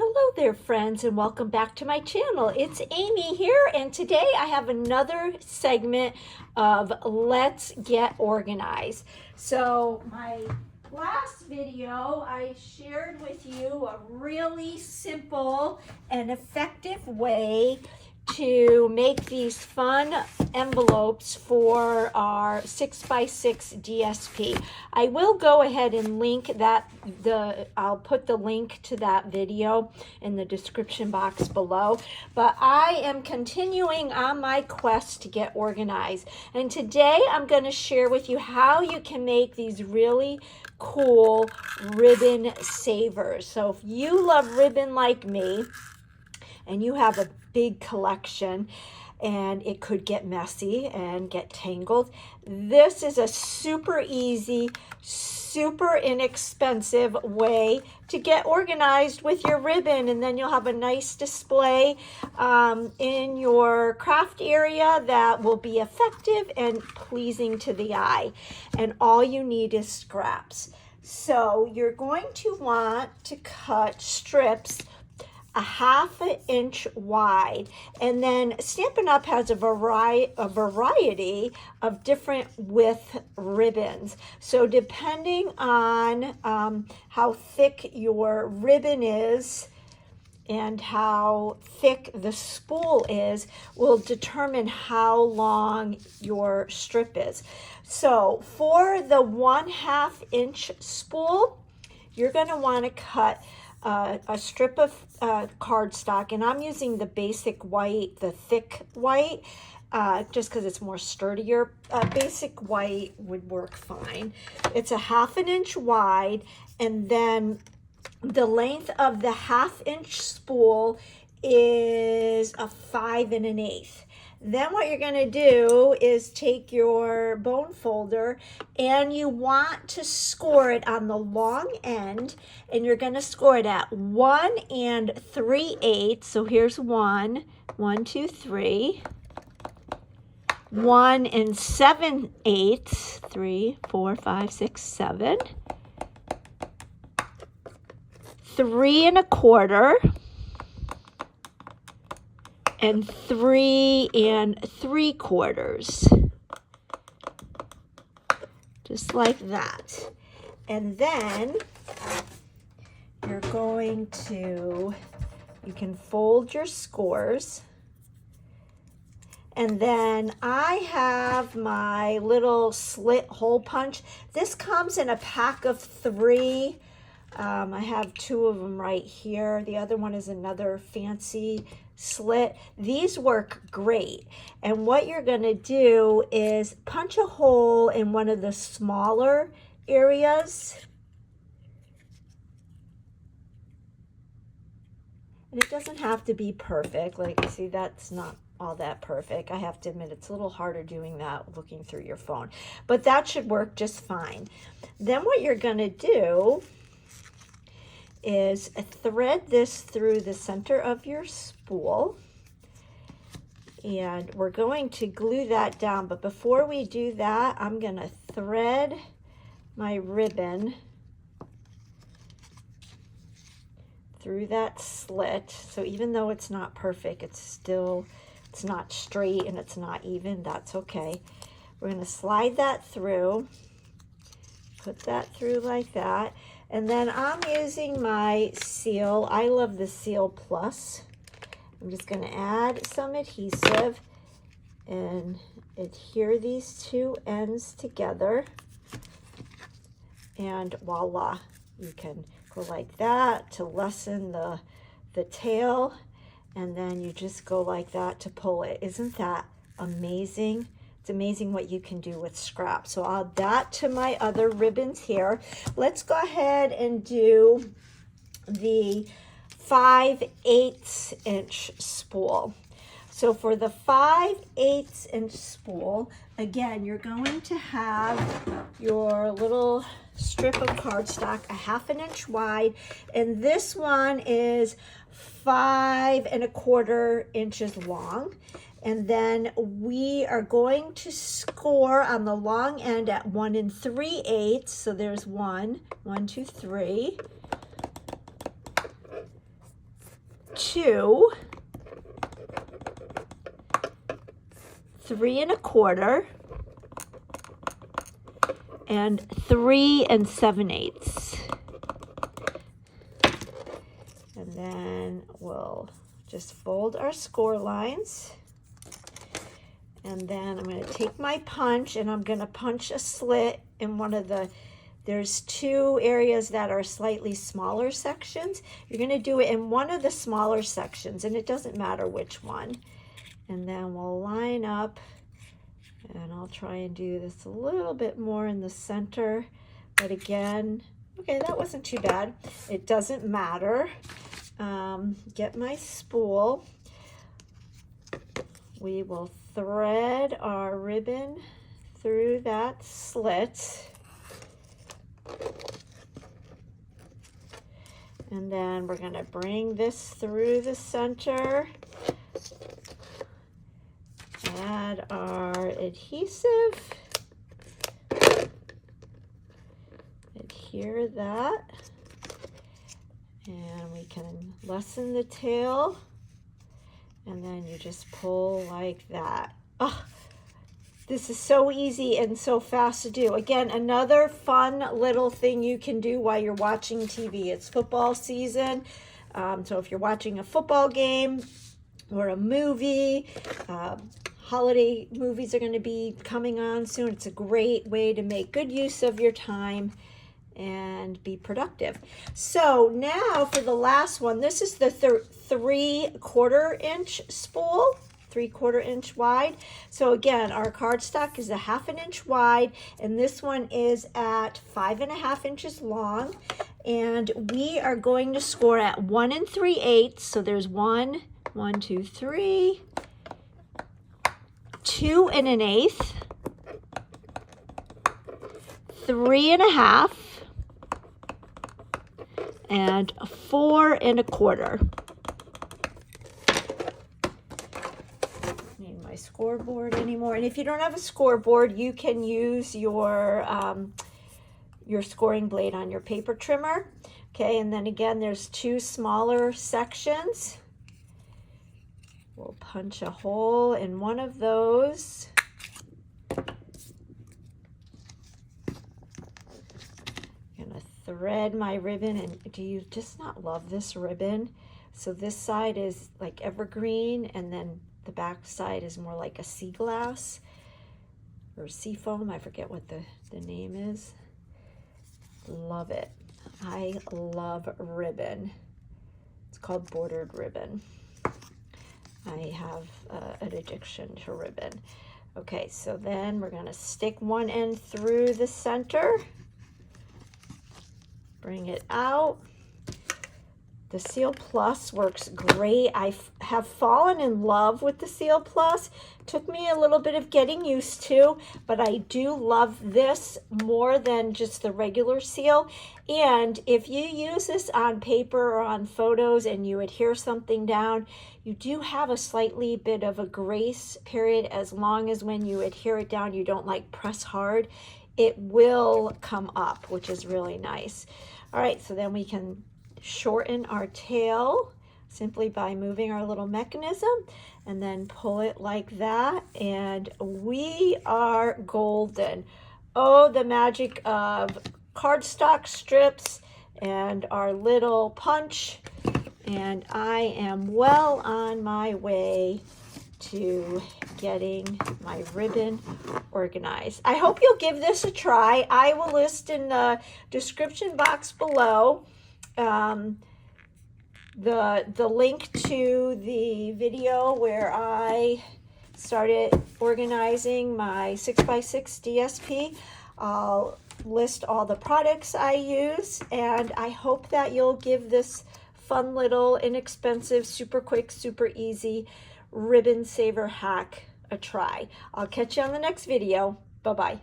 Hello there, friends, and welcome back to my channel. It's Amy here, and today I have another segment of Let's Get Organized. So my last video, I shared with you a really simple and effective way to make these fun envelopes for our 6x6 DSP. I will go ahead and link that, I'll put the link to that video in the description box below. But I am continuing on my quest to get organized. And today I'm going to share with you how you can make these really cool ribbon savers. So if you love ribbon like me, and you have a big collection and it could get messy and get tangled, this is a super easy, super inexpensive way to get organized with your ribbon, and then you'll have a nice display in your craft area that will be effective and pleasing to the eye. And all you need is scraps. So you're going to want to cut strips a 1/2 inch wide, and then Stampin' Up! Has a variety of different width ribbons. So depending on how thick your ribbon is and how thick the spool is will determine how long your strip is. So for the 1/2 inch spool, you're going to want to cut a strip of cardstock, and I'm using the basic white, the thick white, just because it's more sturdier. Basic white would work fine. It's a 1/2 inch wide, and then the length of the 1/2 inch spool is a 5 1/8. Then what you're going to do is take your bone folder, and you want to score it on the long end, and you're going to score it at 1 3/8. So here's 1, 1, 2, 3. 1 7/8, 3, 4, 5, 6, 7. 3 1/4. And 3 3/4, just like that. And then you're going to, you can fold your scores. And then I have my little slit hole punch. This comes in a pack of 3. I have 2 of them right here. The other one is another fancy slit. These work great. And what you're going to do is punch a hole in one of the smaller areas. And it doesn't have to be perfect. Like, see, that's not all that perfect. I have to admit, it's a little harder doing that looking through your phone. But that should work just fine. Then what you're going to do is thread this through the center of your spool, and we're going to glue that down. But before we do that, I'm going to thread my ribbon through that slit. So even though it's not perfect, it's not straight and it's not even. That's okay. We're going to slide that through, put that through like that. And then I'm using my Seal. I love the Seal Plus. I'm just going to add some adhesive and adhere these 2 ends together. And voila, you can go like that to lessen the tail. And then you just go like that to pull it. Isn't that amazing? It's amazing what you can do with scraps. So I'll add that to my other ribbons here. Let's go ahead and do the 5/8 inch spool. So for the 5/8 inch spool, again, you're going to have your little strip of cardstock, a 1/2 inch wide, and this one is 5 1/4 inches long. And then we are going to score on the long end at 1 3/8. So there's 1, 1, 2, 3. 2, 3 1/4, and 3 7/8. And then we'll just fold our score lines. And then I'm going to take my punch and I'm going to punch a slit in one of the, there's 2 areas that are slightly smaller sections. You're going to do it in one of the smaller sections, and it doesn't matter which one. And then we'll line up, and I'll try and do this a little bit more in the center. But again, okay, that wasn't too bad. It doesn't matter. Get my spool. We will thread our ribbon through that slit. And then we're going to bring this through the center. Add our adhesive. Adhere that. And we can lessen the tail. And then you just pull like that. Oh, this is so easy and so fast to do. Again, another fun little thing you can do while you're watching TV. It's football season. So if you're watching a football game or a movie, holiday movies are going to be coming on soon. It's a great way to make good use of your time and be productive. So now for the last one, this is the 3/4 inch spool, 3/4 inch wide. So again, our cardstock is a 1/2 inch wide, and this one is at 5.5 inches long. And we are going to score at 1 3/8. So there's 1, 2, 3, 2 1/8, 3 1/2, and 4 1/4. Need my scoreboard anymore. And if you don't have a scoreboard, you can use your scoring blade on your paper trimmer. Okay, and then again, there's 2 smaller sections. We'll punch a hole in one of those. Thread my ribbon, and do you just not love this ribbon? So this side is like evergreen, and then the back side is more like a sea glass or sea foam. I forget what the name is. Love it. I love ribbon. It's called bordered ribbon. I have an addiction to ribbon. Okay, so then we're going to stick one end through the center. Bring it out. The Seal Plus works great. I have fallen in love with the Seal Plus. Took me a little bit of getting used to, but I do love this more than just the regular seal. And if you use this on paper or on photos and you adhere something down, you do have a slightly bit of a grace period, as long as when you adhere it down, you don't like press hard. It will come up, which is really nice. All right, so then we can shorten our tail simply by moving our little mechanism and then pull it like that, and we are golden. Oh, the magic of cardstock strips and our little punch, and I am well on my way to getting my ribbon organized. I hope you'll give this a try. I will list in the description box below the link to the video where I started organizing my 6x6 DSP. I'll list all the products I use, and I hope that you'll give this fun little inexpensive, super quick, super easy ribbon saver hack a try. I'll catch you on the next video. Bye-bye.